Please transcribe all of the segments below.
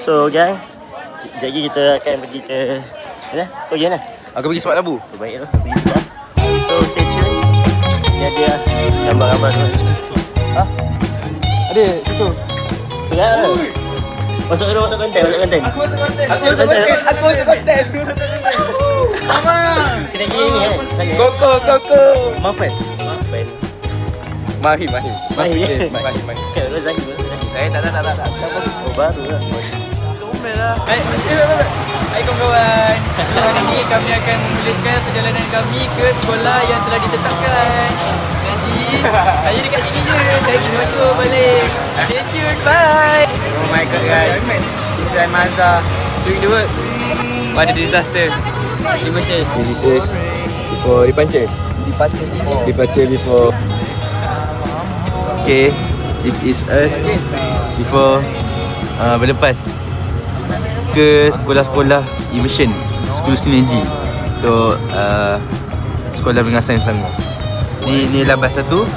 So gang, sekejap lagi kita akan pergi ke mana? Kau pergi mana? Aku pergi Semak Labu. Baiklah, pergi sebelah. So stay tune. Ni ada gambar-gambar tu. Ha? Ada situ. Tengah ke? Masuk konten. Aku masuk konten. Sama. Kena gini ni kan? Koko. Muffin. Mahir. Kan Rozaki. Tak. Oh baru lah. Comel lah. Hai kawan-kawan. So hari ni kami akan memulakan perjalanan kami ke sekolah yang telah ditetapkan. Jadi saya dekat sini je. Saya pergi masuk balik. Stay tuned. Bye. Oh my god guys. Kita Mazda doing the work. What a disaster. This is before departure. Departure before. Okay, this is us before berlepas ke sekolah-sekolah immersion, school sinergi untuk sekolah mengenai sains sama. Ni lah bas satu.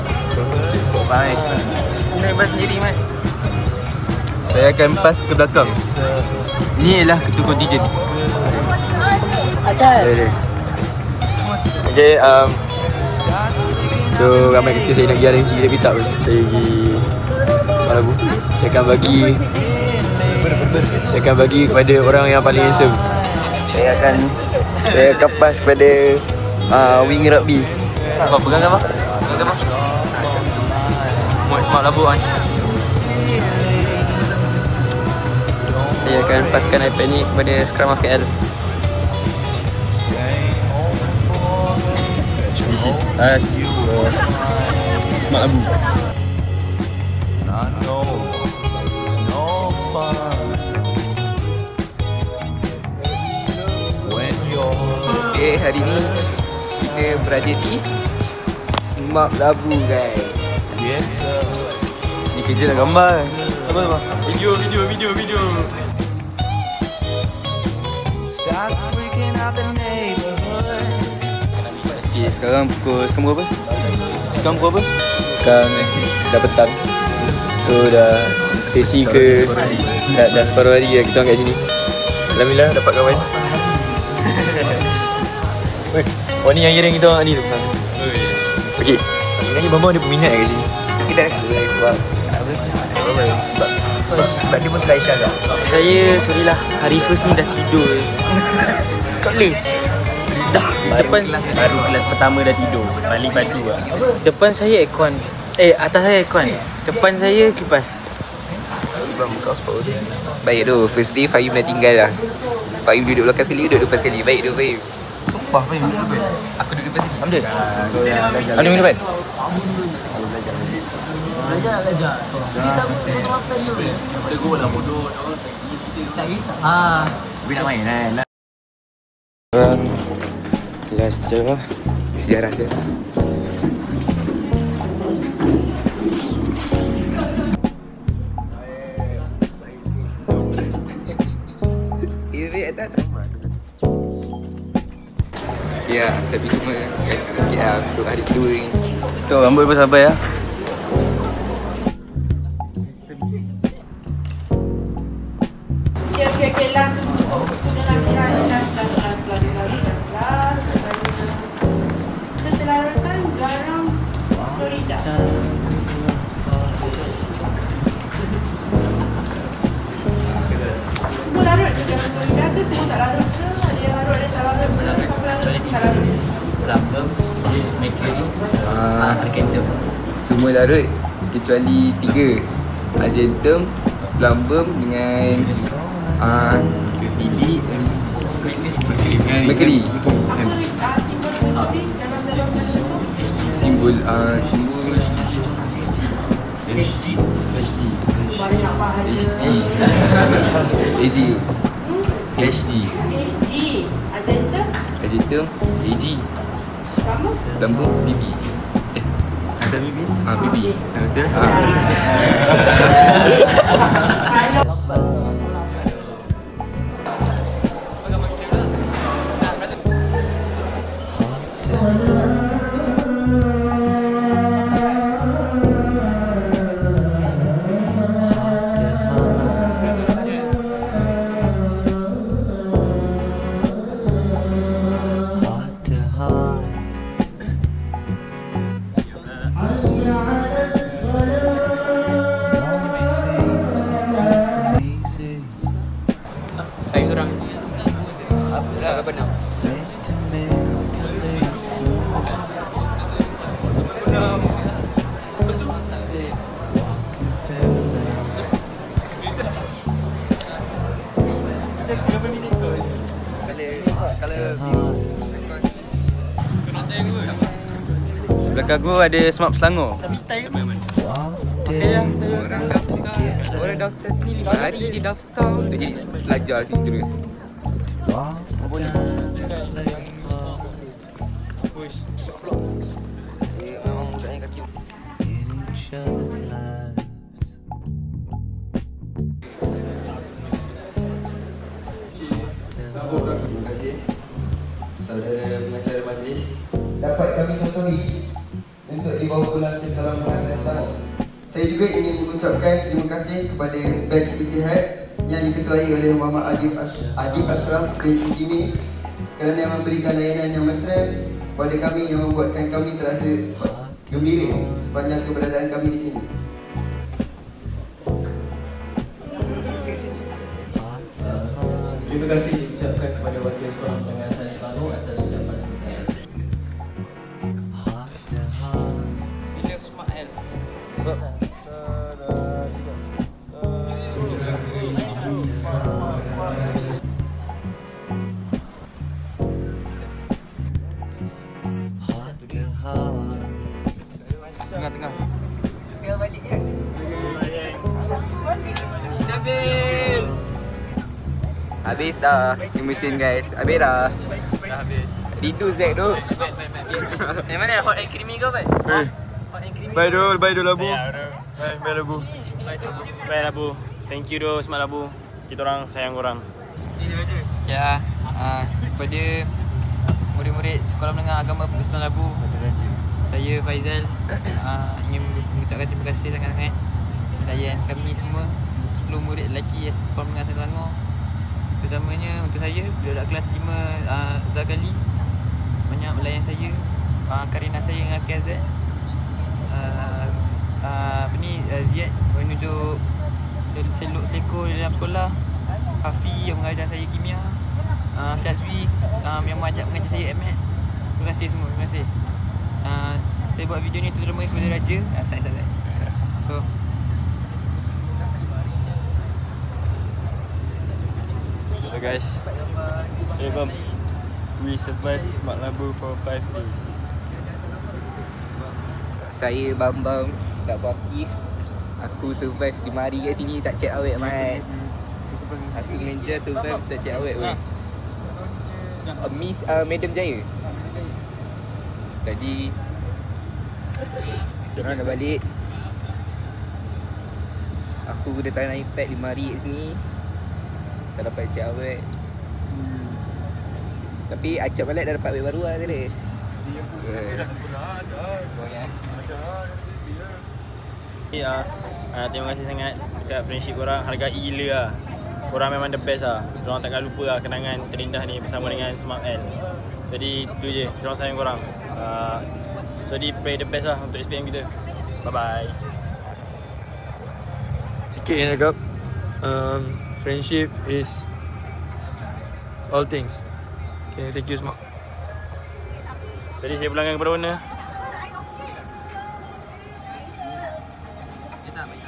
Baik. Naik bas sendiri Mat. Saya akan pas ke belakang. Ni ialah ketua kontijen. Okay, so ramai ketika saya nak pergi RMC tapi tak pun. Saya pergi Semak Labu. Saya akan bagi kepada orang yang paling handsome. Saya akan pas kepada wing rugby. Apa pegang apa? Muat Semak Labu kan. Saya akan paskan iPad ni kepada Scrum of KL. This is us Semak Labu. Okay, hari ni kita berada di Semak Labu guys. Ni kerja nak gambar. Apa? Video. Sekarang pukul berapa? Sekarang dah petang. So dah sesi ke dah separuh hari kita orang kat sini. Alhamdulillah dapat kawan. Oh ni yang kira kita orang ni tu. Okey. Sebenarnya Bambang ada peminat kat sini. Kita dah kena sebab sebab dia pun suka Aisyah kan. Saya sorry lah, hari first ni dah tidur. Kau le. Dah baru kelas pertama dah tidur. Balik padu lah. Depan saya aircon. Atas saya aircon. Depan saya kipas. Bang kau spot dia. Baik tu, first day Fahim dah tinggal lah. Fahim duduk belakang sekali, duduk depan sekali. Baik tu Fahim. Sumpah Fahim duduk depan. Aku duduk depan sini. Ambil. Ambil minum depan. Belajar. Ni sama dengan apa dulu. Kita go lah bodoh. Tak kisah. Tapi nak main kan. Kelas sejarah dia. Ya, tapi semua kata sikit lah untuk hari kedua ni. Tu rambut pun sampai lah. Okay, last. Ketelarakan garam Florida. Semua larut je garam Florida tu, semua tak larut ke? Ada yang larut, ada tak larut, sampai larut, tak larut. Plumbum, mercury, argentum. Semua larut kecuali 3. Argentum, plumbum dengan BB mercury. Simbol HD Argentum AG Plumbum BB. Ada BB? BB. Betul? 30 minit tu. Kalau belakang aku ada Smart Selangor. Tapi time Orang daftar sini 5 hari dia daftar untuk jadi pelajar sini terus. boleh. Push. Memang mudahnya kaki. Terima kasih saudara pengacara majlis dapat kami contohi untuk dibawa pulang ke Salam Pengasaran Selangor. Saya juga ingin mengucapkan terima kasih kepada batch Ittihad yang diketuai oleh Muhammad Adib Ashraf bin Syukimi kerana memberikan layanan yang mesra kepada kami yang membuatkan kami terasa gembira sepanjang keberadaan kami di sini. Terima kasih diucapkan kepada Wakil Sekolah Menengah Sains Selangor atas ucapan sebentar. Bila Smart L. Tengah-tengah. Habis dah ni mesin guys. Habis dah. Dah habis. Tidur Zack tu. Yang mana hot and creamy kau, Pat? Hot and creamy. Bye dulu Labu. Bye Labu. Bye Labu. Thank you doh Smart Labu. Kita orang sayang korang. Ya, kepada murid-murid Sekolah Menengah Agama Pertusan Labu, saya Faizal ingin mengucapkan terima kasih sangat-sangat layan kami semua 10 murid lelaki Sekolah Menengah Sains Selangor. Terutamanya untuk saya, budak kelas 5 Zagali banyak melayan saya, Karina saya dengan Azad. Ziad menunjuk selok-selekor dalam sekolah. Hafi yang mengajar saya kimia. Syazwi yang mengajar saya MAT. Terima kasih semua, terima kasih. Saya buat video ni terutama kepada Raja, Saiz. So So guys, we survived Smart Labu for 5 days. saya Bambang tak Bakif. Aku survive 5 hari kat sini tak check awet mat. Aku menja survive tak check awet weh. Miss Madam Jaya. Tadi sekarang dah balik. Aku dah tahan iPad 5 hari kat sini. Tak dapat check awet. Tapi acap balik dah dapat web baru lah tadi. Terima kasih sangat dekat friendship korang. Hargai gila lah. Korang memang the best lah. Korang takkan lupa lah kenangan terindah ni bersama dengan Smart L. Jadi tu je, korang sayang korang. Jadi pray the best lah untuk SPM kita. Bye bye. Sikit yang agak friendship is all things. Okay, thank you Smart. Jadi saya pulangkan kepada mana? Dia tak baik.